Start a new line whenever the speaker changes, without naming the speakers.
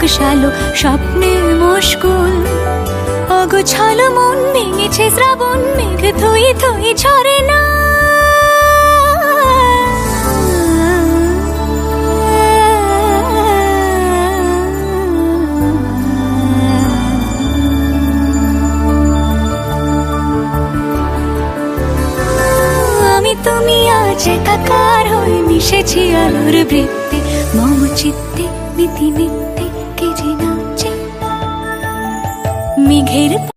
টকশালো স্বপ্নে মুশকুল। অগোছালো মন ভেঙেছে শ্রাবণ মেঘ থই থই ঝরে না। তুমি আজ একাকার হয়ে মিশেছি আলোর বৃত্তে, মম চিত্তে নীতি নিত্যে কে যে নাচে মেঘের